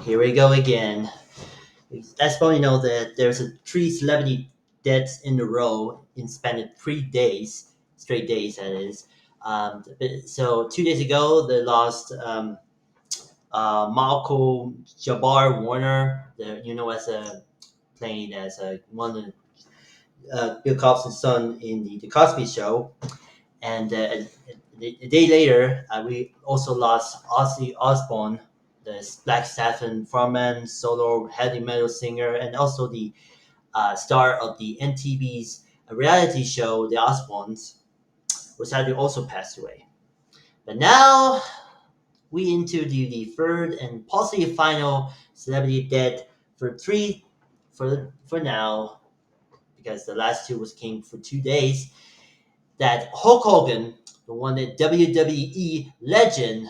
Here we go again. As well, you know that there's a three celebrity deaths in a row in span of 3 days, straight days. That is. So 2 days ago, they lost Malcolm Jabbar Warner, as a playing as one of Bill Cosby's son in the Cosby Show, and a day later, we also lost Ozzy Osbourne, the Black Sabbath frontman, solo heavy metal singer, and also the star of the NTV's reality show, The Osbournes, was sadly also passed away. But now we into the third and possibly final celebrity death for three for now, because the last two was came for 2 days. That Hulk Hogan, the one that WWE legend,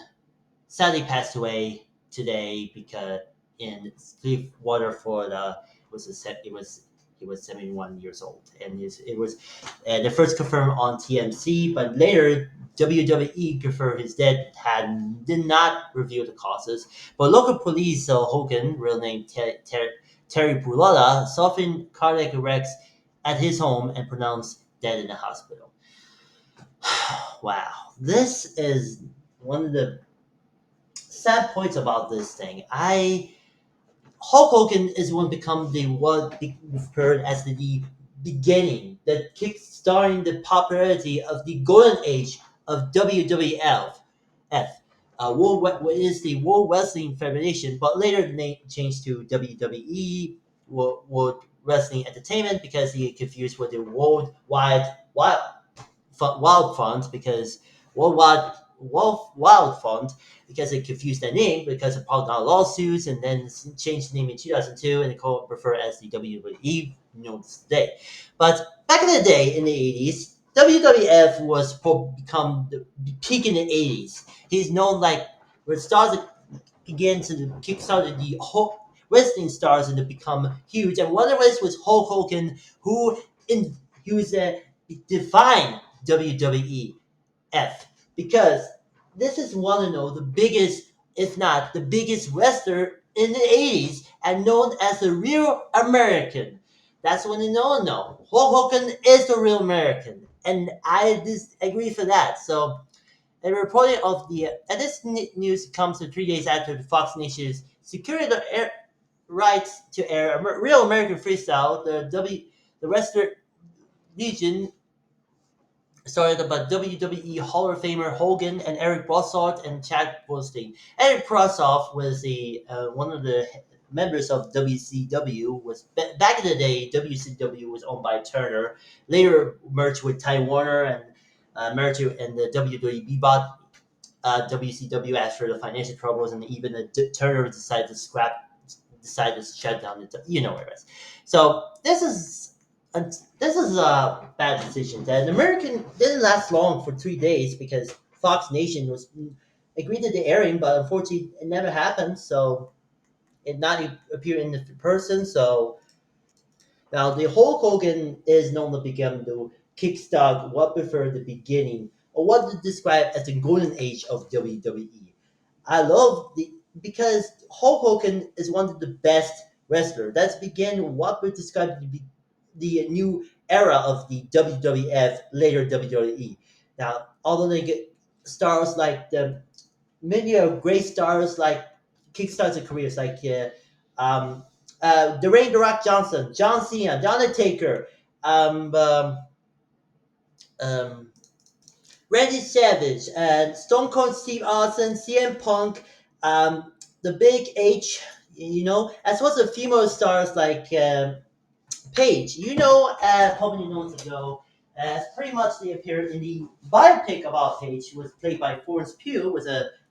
sadly passed away today because in Clearwater, Florida, it was he was 71 years old, and it was the first confirmed on TMC, but later WWE confirmed his death did not reveal the causes. But local police, Hogan, real name Terry Bulala, suffered cardiac arrest at his home and pronounced dead in the hospital. Wow, this is one of the sad points about this thing. Hulk Hogan is one become the what referred as the beginning, the kick-starting the popularity of the golden age of WWF. What is the World Wrestling Federation, but later the name changed to WWE, World Wrestling Entertainment, because he confused with the Worldwide Wild Fund, because Wild Fund, because it confused the name because of probably lawsuits, and then changed the name in 2002 and called referred as the WWE today. But back in the day in the 80s, WWF was become the peak in the 80s. He's known like where stars began to kickstart the whole wrestling stars and to become huge. And one of those was Hulk Hogan, who was defined WWF, because this is one of the biggest, if not the biggest wrestler in the 80s and known as the real American. That's what you know. No, Hulk Hogan is the real American, and I disagree for that. So, a reporting of and this news comes 3 days after the Fox Nation's secured the rights to air Real American Freestyle. The wrestler Legion started about WWE Hall of Famer Hogan and Eric Bossoff and Chad Bostein. Eric Bossoff was one of the members of WCW. Back in the day, WCW was owned by Turner. Later merged with Time Warner and and the WWE bought WCW after the financial troubles, and even Turner decided to shut down the where it is. So this is a bad decision. That American didn't last long for 3 days because Fox Nation was agreed to the airing, but unfortunately it never happened. So it not appear in the person. So now the Hulk Hogan is known to become the kickstart what prefer the beginning or what to describe as the golden age of WWE. I love the because Hulk Hogan is one of the best wrestler. That's began what we describe to be the new era of the WWF, later WWE. Now, although they get stars like the many of great stars like kickstarts their careers like Dwayne The Rock Johnson, John Cena, The Undertaker, um, um, um, Randy Savage, and Stone Cold Steve Austin, CM Punk, the Big H, as well as the female stars like Paige. How many months ago, as pretty much they appeared in the biopic about Paige, who was played by Florence Pugh.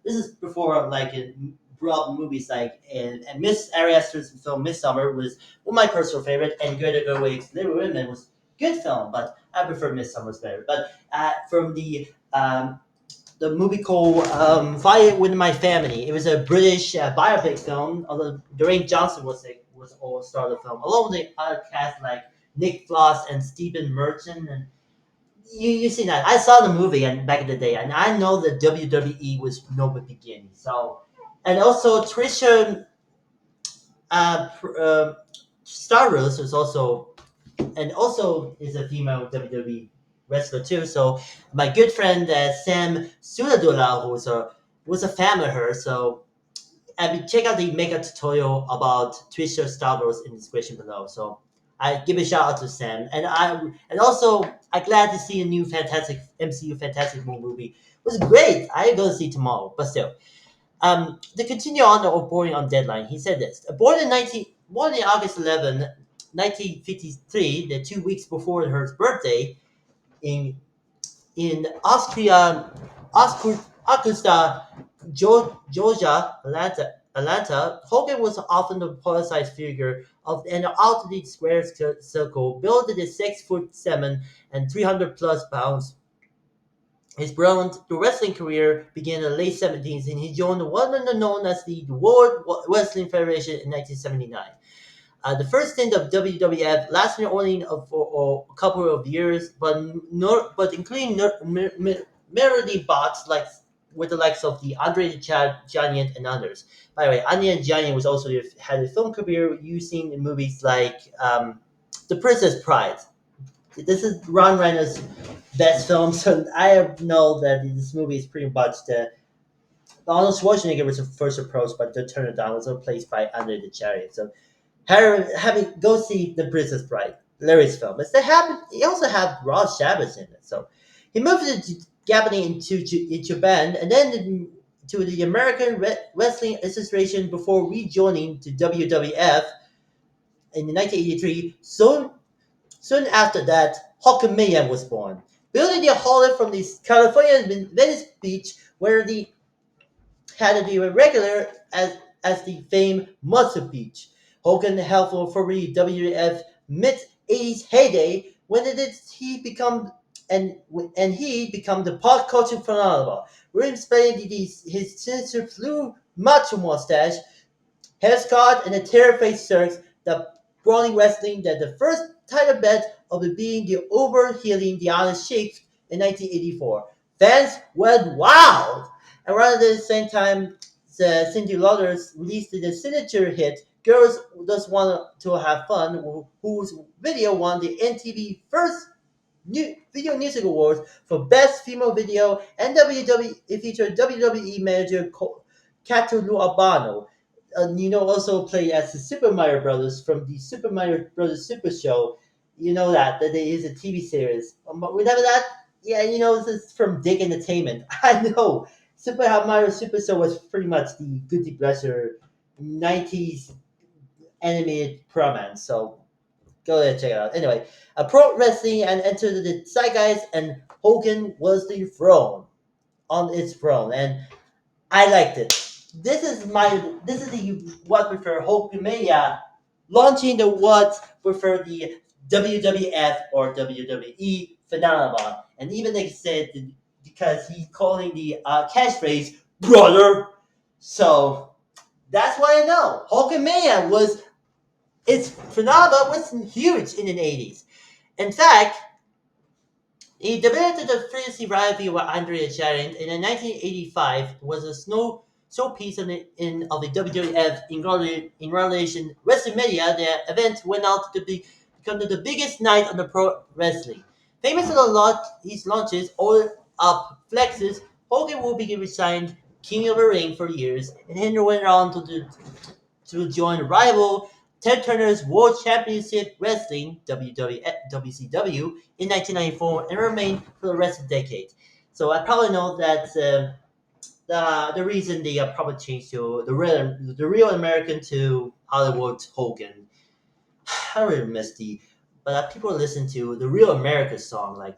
This is before like in broad movies like and Miss Ari Aster's film Midsummer was one of my personal favorite, and Greta Gerwig's Little Women was good film, but I prefer Midsummer's better. But from the movie called Fire with My Family. It was a British biopic film. Although Dwayne Johnson was all star of the film, along with the other cast like Nick Frost and Stephen Merchant. And you see that I saw the movie and back in the day, and I know that WWE was no beginning. So, and also Trisha. Stardust was also and also is a female WWE wrestler too. So my good friend Sam Sunadula, who was a fan of her, so I mean, check out the mega tutorial about Trish Stardust in the description below. So I give a shout out to Sam, and also I'm glad to see a new fantastic MCU Fantastic Four movie. It was great. I go see tomorrow, but still. To continue on the reporting on deadline, he said this: born in August 11, 1953, the 2 weeks before her birthday, in Austria, Augusta, Georgia, Atlanta, Hogan was often the politicized figure of an alternate square circle, built at 6'7" and 300 plus pounds. His bronze wrestling career began in the late 70s, and he joined what is known as the World Wrestling Federation in 1979. The first stint of WWF lasted only for a couple of years, but including merely bots like with the likes of the Andre the Giant and others. By the way, Andre the Giant was also had a film career using in movies like The Princess Bride. This is Ron Reynolds' best film, so I know that this movie is pretty much the Arnold Schwarzenegger was first approached, but the turned it down was replaced by Andre the Giant. So having go see The Princess Bride, hilarious film. But he also had Rod Shabbos in it. So he moved to Japan in Japan and then to the American Wrestling Association before rejoining to WWF in 1983. Soon after that, Hulkamania was born. Building the Holland from the California Venice Beach, where the had to be regular as the famed Muscle Beach. Hogan held for the WWF mid '80s heyday when it did he become and he become the pop culture phenomenon. We're displaying his sinister blue macho mustache, haircut, and a tear-faced circus that brawling wrestling that the first title bet of it being the overhealing the Honest Sheik in 1984. Fans went wild! Around the same time, Cindy Lauder's released the signature hit "Girls Just Want to Have Fun," whose video won the MTV first Video Music Awards for Best Female Video, and it featured WWE manager Kato Luabano. Also played as the Super Mario Brothers from the Super Mario Brothers Super Show. You know that there is a TV series. Remember that? Yeah, this is from Dick Entertainment. I know. Super Mario Super Show was pretty much the guilty pleasure '90s animated romance. So go ahead and check it out. Anyway, a pro wrestling and entered the zeitgeist, and Hogan was the throne on its throne, and I liked it. This is the what prefer Hulkamania launching the what prefer the WWF or WWE phenomenon, and even they said because he's calling the catchphrase brother. So that's why I know Hulkamania was its phenomenon was huge in the 80s. In fact, he debuted the first rivalry with Andre the Giant in 1985 was a showpiece of the WWF in relation WrestleMania. The event went out to become the biggest night on the pro wrestling. Famous for his launches, all up flexes, Hogan will be resigned King of the Ring for years, and Henry went on to join rival Ted Turner's World Championship Wrestling (WCW) in 1994 and remained for the rest of the decade. So I probably know that the reason they probably changed to the real American to Hollywood Hogan. I really miss but people listen to the real America song like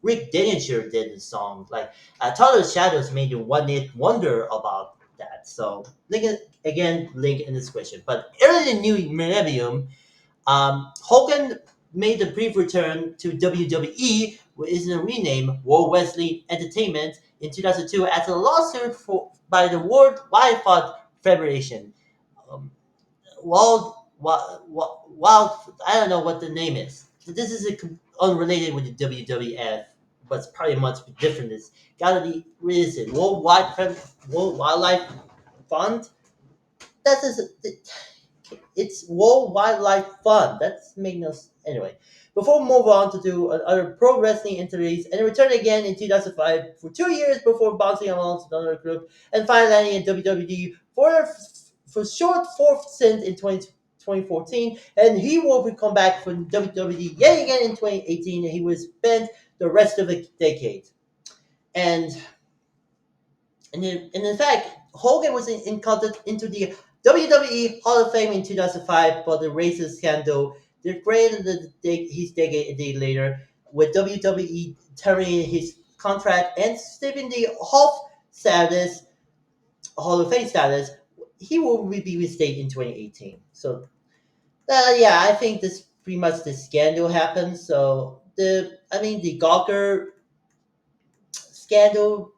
Rick Derringer did the song. Like Todd Shadows made a one-hit wonder about that. So link in the description. But early in the new millennium, Hogan made a brief return to WWE, which is a rename World Wrestling Entertainment in 2002 as a lawsuit by the World Wide Federation. Um, Wild, I don't know what the name is. This is unrelated with the WWF, but it's probably much different. It's gotta be, what is it? World Wildlife Fund? That is, It's World Wildlife Fund. That's making us anyway. Before we move on to do other pro wrestling interviews, and return again in 2005 for 2 years before bouncing along to another group, and finally landing in WWE for short fourth stint in 2014, and he will come back from WWE yet again in 2018, and he will spend the rest of the decade. And and in fact, Hogan was inducted into the WWE Hall of Fame in 2005 for the racist scandal that created his decade a day later, with WWE terminating his contract and stripping the Hall of Fame status. He will be reinstated in 2018. So, yeah, I think this pretty much the scandal happened. So the Gawker scandal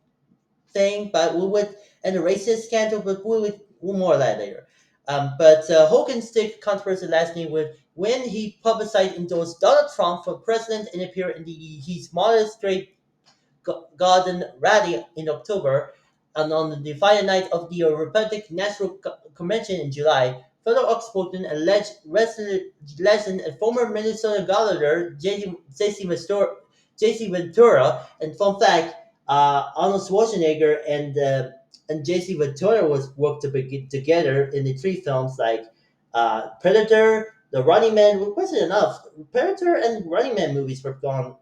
thing, but we would and the racist scandal, but we'll more of that later. But Hogan stick controversy last name with when he publicized endorsed Donald Trump for president and appeared in his modest straight garden rally in October, and on the final night of the Republican National Convention in July. Fellow outspoken alleged wrestling legend and former Minnesota Governor J.C. Ventura, and fun fact, Arnold Schwarzenegger and J.C. Ventura was worked together in the three films like Predator, The Running Man. Wasn't enough. Predator and Running Man movies were gonna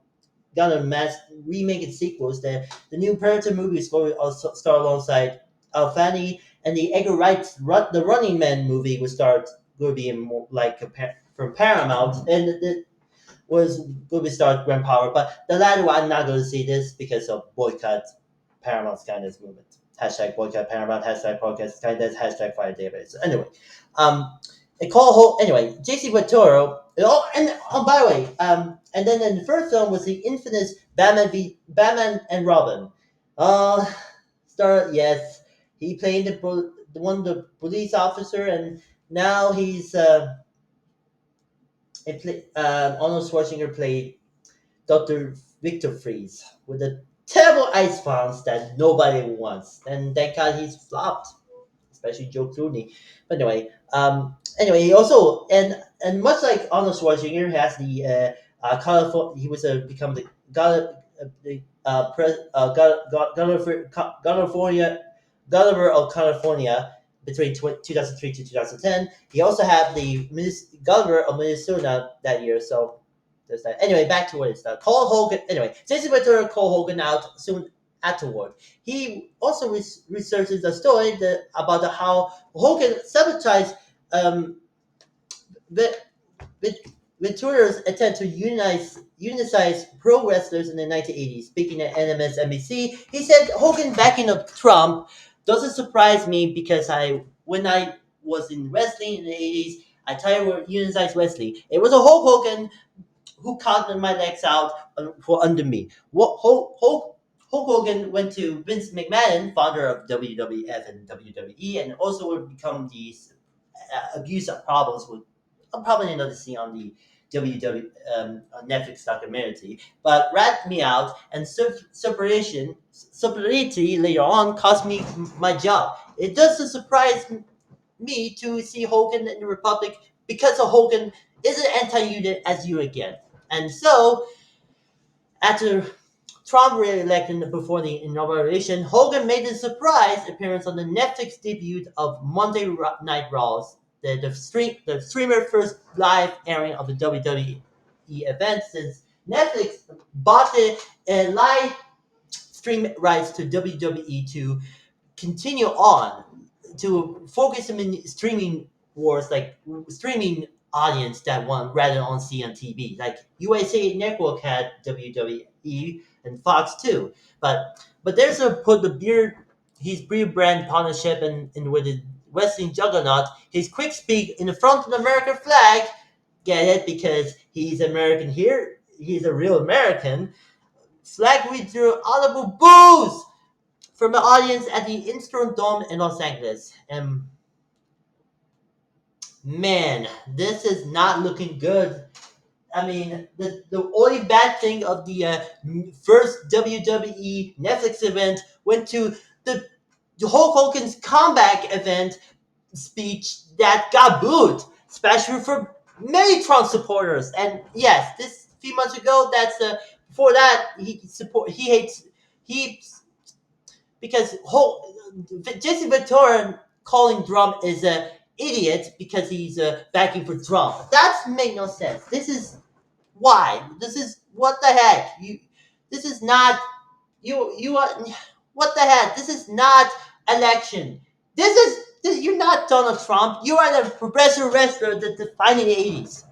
mass remake and sequels. The new Predator movie is going to also star alongside Alfani, and the Edgar Wright's the Running Man movie will start going to be more like from Paramount, and it was going to start Grand Power. But the latter one, I'm not going to see this because of boycott Paramount Skydance movement. Hashtag boycott Paramount. Hashtag boycott Skydance. Hashtag fire David. So anyway, anyway, JC Ventura. Oh, and by the way, and then in the first film was the infamous Batman and Robin. Uh, yes, he played the police officer, and now Arnold Schwarzenegger played Dr. Victor Freeze with a terrible ice bounce that nobody wants, and thank God he's flopped, especially Joe Clooney. But anyway, he also and much like Arnold Schwarzenegger has the colorful, he was become the god, California governor of California between 2003 to 2010. He also had the governor of Minnesota that year. So there's that. Anyway, back to what it's Cole Hogan. Anyway, Jason Ventura called Hogan out soon afterward. He also researches the story about how Hogan sabotaged the Ventura's attempt to unitize pro wrestlers in the 1980s. Speaking at NMSNBC, he said Hogan backing up Trump doesn't surprise me because when I was in wrestling in the 80s, I tried to unitize wrestling. It was a Hulk Hogan who counted my legs out for under me. Hulk Hogan went to Vince McMahon, founder of WWF and WWE, and also would become these abuse of problems with probably another scene on the WW Netflix documentary, but rat me out, and separation later on cost me my job. It doesn't surprise me to see Hogan in the Republic because of Hogan isn't anti-union as you again. And so, after Trump re-elected before the inauguration, Hogan made a surprise appearance on the Netflix debut of Monday Night Raws, the streamer first live airing of the WWE event since Netflix bought the live stream rights to WWE to continue on to focus them in streaming wars, like streaming audience that want rather on see on TV. Like USA Network had WWE and Fox too, but there's a put the beer his beer brand partnership and with the wrestling juggernaut. His quick speak in the front of the American flag. Get it because he's American here. He's a real American. Flag withdrew audible boos from the audience at the Instron Dome in Los Angeles. And man, this is not looking good. I mean, the only bad thing of the first WWE Netflix event went to the Hulk Hogan's comeback event speech that got booed, especially for many Trump supporters. And yes, this few months ago, that's before that he hates he because whole Jesse Ventura calling Trump is a idiot because he's backing for Trump. That's make no sense. This is why. This is what the heck. This is not you are what the heck. This is not election. You're not Donald Trump. You are the professional wrestler that defined in the 80s.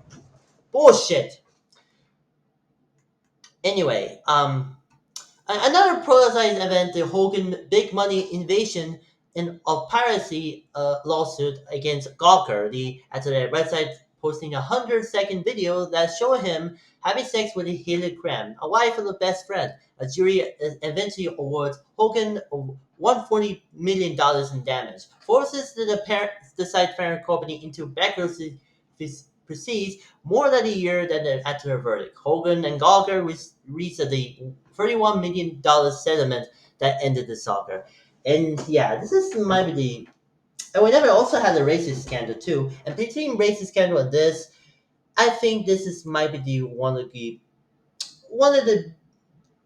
Bullshit. Anyway, another politicized event, the Hogan big money invasion of piracy lawsuit against Gawker. The after the website posting a 100-second video that showed him having sex with Haley Cram, a wife of the best friend. A jury eventually awards Hogan $140 million in damage, forces the site parent company into bankruptcy proceeds more than a year after the verdict. Hogan and Gallagher reached the $31 million settlement that ended the saga. And yeah, this is might be the. And we never also had a racist scandal too. And between racist scandal and this, I think this is might be the one of the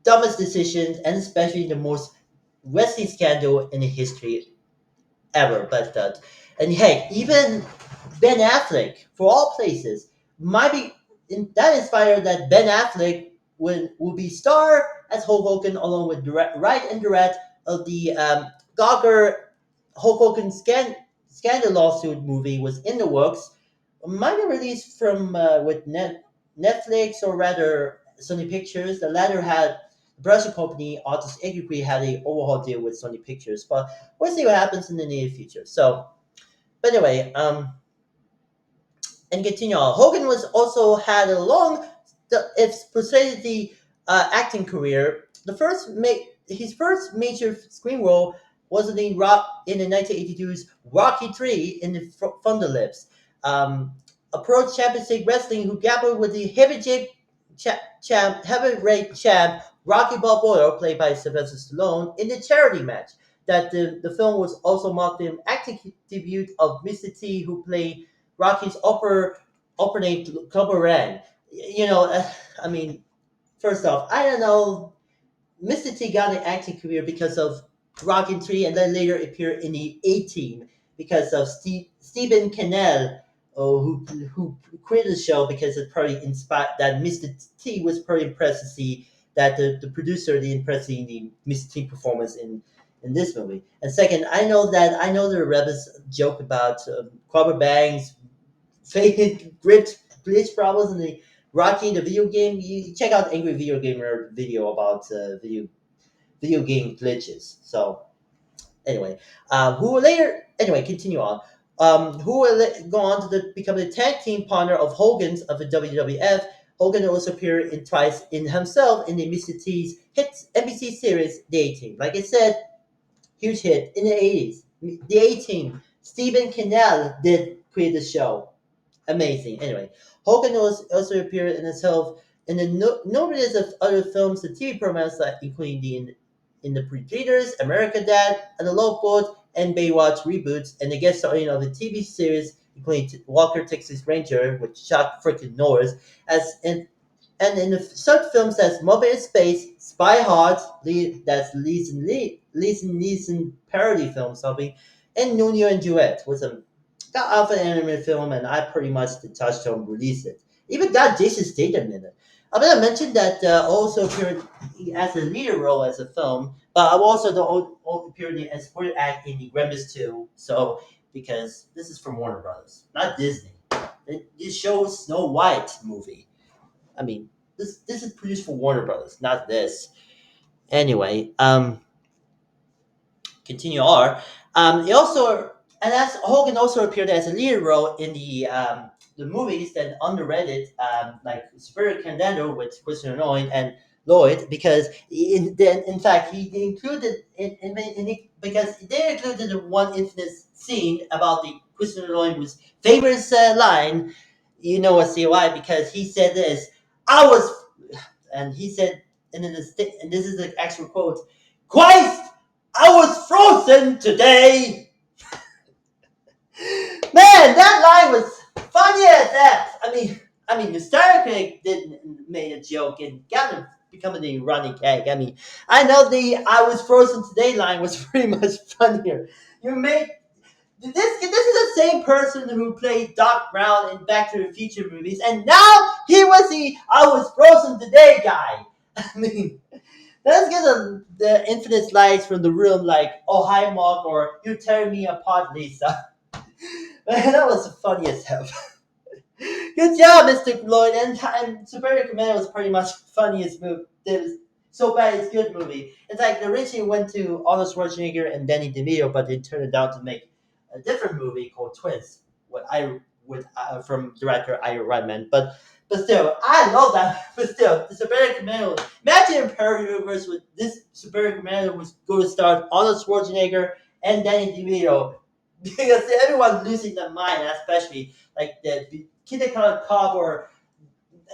dumbest decisions, and especially the most wrestling scandal in the history ever. But and hey, even Ben Affleck, for all places, might be that inspired that Ben Affleck will be star as Hulk Hogan along with Right and Direct of the Gawker Hulk Hogan scandal lawsuit movie was in the works. Might be released from with Netflix or rather Sony Pictures. The latter had the production company Artist Agree had a overhaul deal with Sony Pictures, but we'll see what happens in the near future. So, but anyway, and continue on. Hogan was also had a long, if preceded the acting career. His first major screen role was in the 1982's Rocky III in the Thunder Lips. Approached championship wrestling who grappled with the heavyweight champ Rocky Balboa, played by Sylvester Stallone, in the charity match. That the film was also marked the acting debut of Mr. T, who played Rocky's upper name Clubber Ran. You know, I mean, first off, I don't know. Mr. T got an acting career because of Rocky 3 and then later appeared in the A Team because of Stephen Cannell, who created the show because it probably inspired that Mr. T was pretty impressed to see that the producer the impressed in the Mr. T performance in this movie. And second, I know the Rebels joke about Clubber Bangs fake glitch problems in the Rocky the video game. You check out Angry Video Gamer video about video game glitches. So anyway, who will later anyway continue on. Who will go on to become the tag team partner of Hogan's of the WWF. Hogan also appeared in twice in himself in the Mr. T's hit NBC series The A-Team. Like I said, huge hit in the 80s. The A-Team. Stephen Cannell did create the show. Amazing. Anyway, Hogan also appeared in himself in the numerous of other films and TV programs, including in the Predators, America Dad, and the Love Boat, and Baywatch reboots, and the guest starring of the TV series, including Walker Texas Ranger with Chuck freaking Norris, and in the short films that's Muppet in Space, Spy Hard, that's Leeson Neeson parody film something, and Nuno and Duet was a got off an anime film, and I pretty much touched on release it. Even got Jason Statham in it. I mean, I mentioned that also appeared as a leader role as a film, but I also appeared as supporting act in the Gremlins 2. So because this is from Warner Brothers, not Disney. This shows Snow White movie. I mean, this is produced for Warner Brothers, not this. Anyway, continue on. He also and as Hogan also appeared as a lead role in the movies that underrated like Spirit Candado with Christian Lloyd and Lloyd because in fact he included because they included the one infamous scene about the Christian Lloyd was famous line. You know what? See why? Because he said this. I was, and he said, and this is the actual quote. Christ, I was frozen today. Man, that line was funny as that. The Star Trek did made a joke and got him becoming a running gag. I know the "I was frozen today" line was pretty much funnier. You made this is the same person who played Doc Brown in Back to the Future movies, and now he was the "I was frozen today" guy. I mean, let's get the infinite lights from the room, like "Oh hi Mark" or "You tear me apart, Lisa." Man, that was funny as hell. Good job, Mr. Lloyd. And Superior Command was pretty much funniest movie. It was so bad it's good movie. It's like they originally went to Arnold Schwarzenegger and Danny DeVito, but they turned it down to make a different movie called Twins. What I with From director Ira Redman. But still, I love that. But still, the Superior Commando. Imagine a parallel universe with this Superior Commando was going to start Arnold Schwarzenegger and Danny DeVito, because everyone's losing their mind, especially like the kindergarten cop or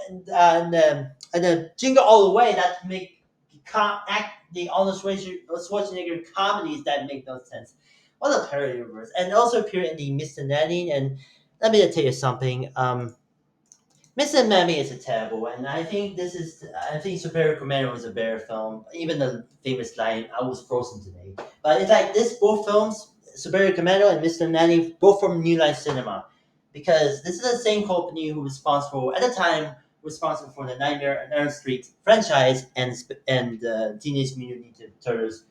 and then Jingle All the Way that make act the Arnold Schwarzenegger comedies that make no sense. What a parody universe! And also appear in the Mr. Nanny. And let me tell you something. Mr. Mammy is a terrible, and I think Superior Commando was a better film. Even the famous line, "I was frozen today." But it's like this both films, Superior Commando and Mr. Nanny, both from New Line Cinema, because this is the same company who was responsible at the time responsible for the Nightmare on Elm Street franchise and Teenage Mutant Ninja Turtles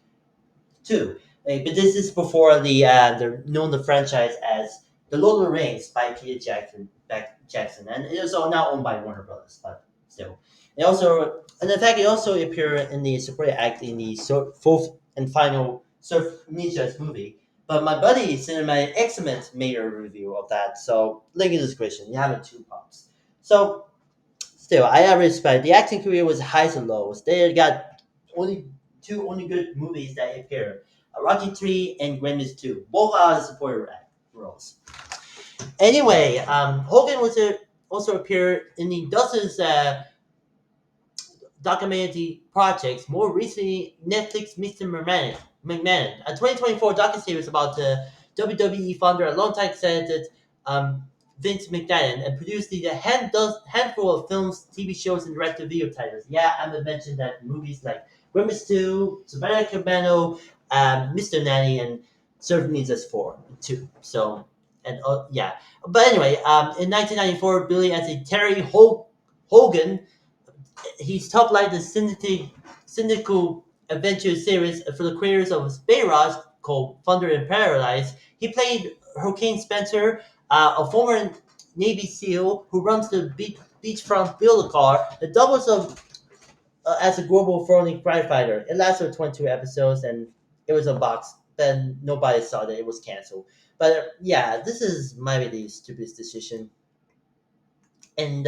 too. But this is before they're known the franchise as the Lord of the Rings by Jackson, and it is all now owned by Warner Brothers. But still, and in fact, it also appeared in the supporting act in the fourth and final Surf Ninjas movie. But my buddy Cinematic Excrement made a review of that, so link in the description. You have it two parts. So still, I have respect. The acting career was highs and lows. They got only only good movies that appear. Rocky 3 and Gremlins 2. Both are the supporting roles. Anyway, Hogan also appeared in the dozens documentary projects. More recently, Netflix Mr. McMahon, a 2024 docuseries about the WWE founder, a longtime executive, um, Vince McMahon, and produced the handful of films, TV shows, and direct-to-video titles. Yeah, I'm gonna mention that movies like Grimace 2, Savannah Cabano, Mr. Nanny, and Surf Needs Us 4 too. So, and yeah. But anyway, in 1994, Billy as a Hogan, he's top like the syndical adventure series for the creators of Spayrods called Thunder in Paradise. He played Hurricane Spencer, a former Navy SEAL who runs the beachfront builder car that doubles as a global throwing firefighter. It lasted 22 episodes and it was a box. Then nobody saw that it was canceled. But yeah, this is maybe the stupidest decision. And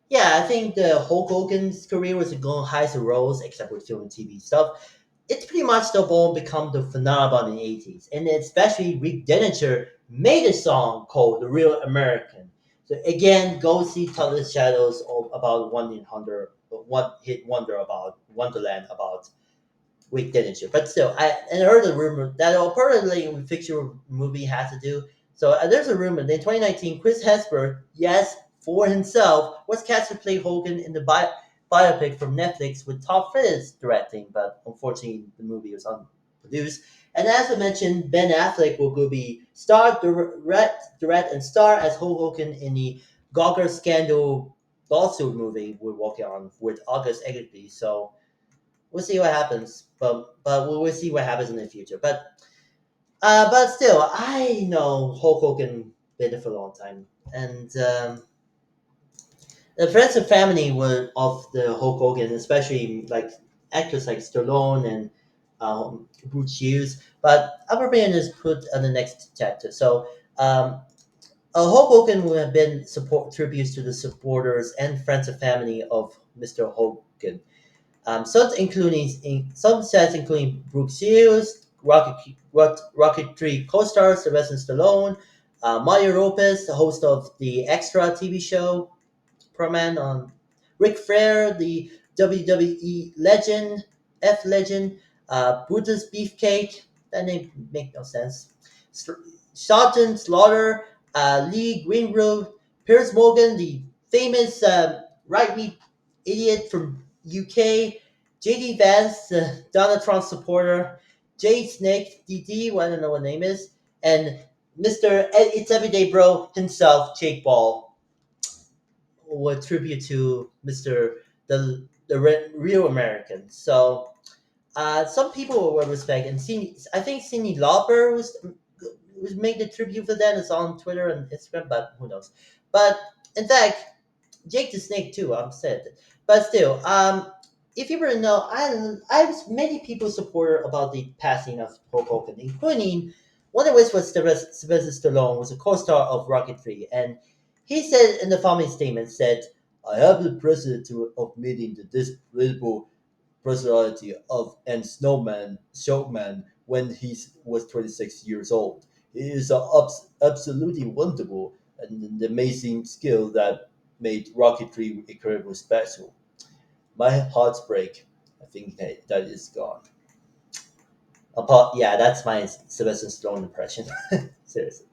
yeah, I think the Hulk Hogan's career was going highs and lows, except with film and TV stuff. It's pretty much the ball become the phenomenon in the 80s. And especially Rick Derringer made a song called The Real American. So again, go see Todd Shadows about one hit wonder about Wonderland about Rick Derringer. But still, I heard a rumor that apparently a fictional movie has to do. So there's a rumor that in 2019, Chris Hemsworth, yes, for himself, was cast to play Hogan in the biopic from Netflix with Todd Phillips directing, but unfortunately the movie was unproduced. And as I mentioned, Ben Affleck will be direct, and star as Hulk Hogan in the Gawker Scandal lawsuit movie we're working on with August Egglesby. So we'll see what happens. But we'll see what happens in the future. But still, I know Hulk Hogan been there for a long time, and the friends and family were of the Hulk Hogan, especially like actors like Stallone and Bruce Hughes. But Upper Band is put on the next chapter. So Hulk Hogan would have been support tributes to the supporters and friends and family of Mr. Hogan. Some sets including Brooks Hughes, Rocket 3 co-stars Sylvester Stallone, Mario Lopez, the host of the Extra TV show, Proman on Ric Flair, the WWE legend, F legend, Brutus Beefcake. That name make no sense. Sergeant Slaughter, Lee Greenwood, Piers Morgan, the famous right wing idiot from UK, JD Vance, Donald Trump supporter, Jay Snake, DD, well, I don't know what name is, and Mr. It's Everyday Bro himself, Jake Paul, with tribute to Mr. Real American. So some people were respect, and I think Cindy Lauper was made the tribute for that. It's on Twitter and Instagram, but who knows? But in fact, Jake the Snake too. I'm sad, but still, if you were to know, I was many people supporter about the passing of Hulk Hogan, including one of which was Sylvester Stallone, was a co-star of Rocket 3, and he said in the following statement, said, "I have the pleasure of meeting the disreputable personality of and Snowman Showman when he was 26 years old. He is absolutely wonderful and an amazing skill that made Rocketry incredibly special. My heart's break. I think that is gone." Yeah, that's my Sylvester Stallone impression. Seriously.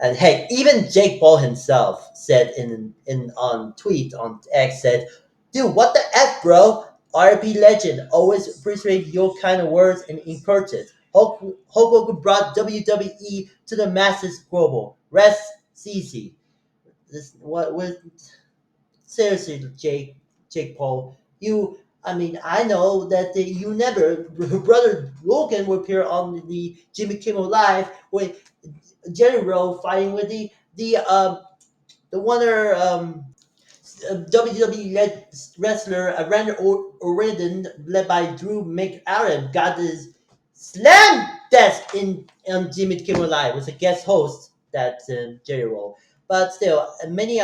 And hey, even Jake Paul himself said in on tweet on X said, "Dude, what the f, bro? RP legend. Always appreciate your kind of words and encourages. Hulk Hogan brought WWE to the masses global. Rest CC." This what was seriously, Jake Paul. I mean, I know that you never, brother Logan will appear on the Jimmy Kimmel Live with Jerry Rowe fighting with the Wonder WWE led wrestler Randy Orton, led by Drew McAllen, got this slam desk in on Jimmy Kimmel Live, was a guest host that Jerry Rowe. But still, many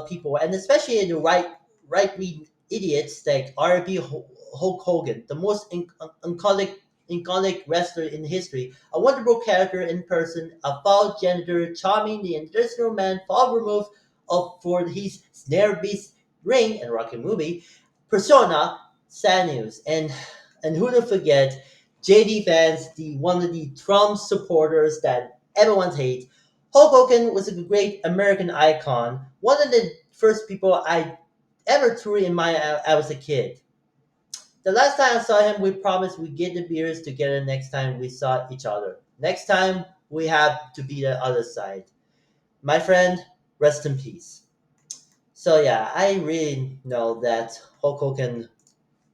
people, and especially the right wing idiots like RB Hulk Hogan, the most iconic wrestler in history, a wonderful character in person, a foul janitor, charming, the industrial man, far removed of for his snare beast ring and rocket movie persona, sad news. And who to forget, JD Vance, the one of the Trump supporters that everyone hates. Hulk Hogan was a great American icon, one of the first people I ever truly admired. I was a kid. The last time I saw him, we promised we'd get the beers together next time we saw each other. Next time, we have to be the other side. My friend, rest in peace. So yeah, I really know that Hulk Hogan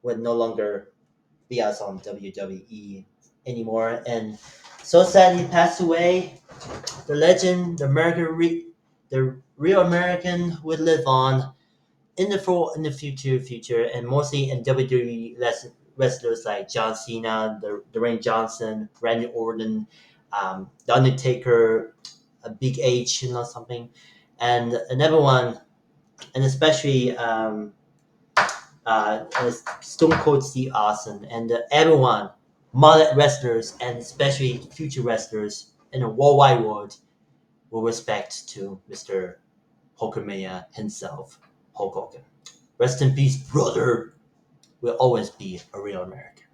would no longer be us on WWE anymore, and so sad he passed away. The legend, the real American, would live on in the future, and mostly in WWE wrestlers like John Cena, Dwayne Johnson, Randy Orton, The Undertaker, Big H, something, and everyone, and especially Stone Cold Steve Austin, and everyone, modern wrestlers, and especially future wrestlers in the worldwide world, will respect to Mr. Hulkamania himself, Hulk Hogan. Rest in peace, brother. Will always be a real American.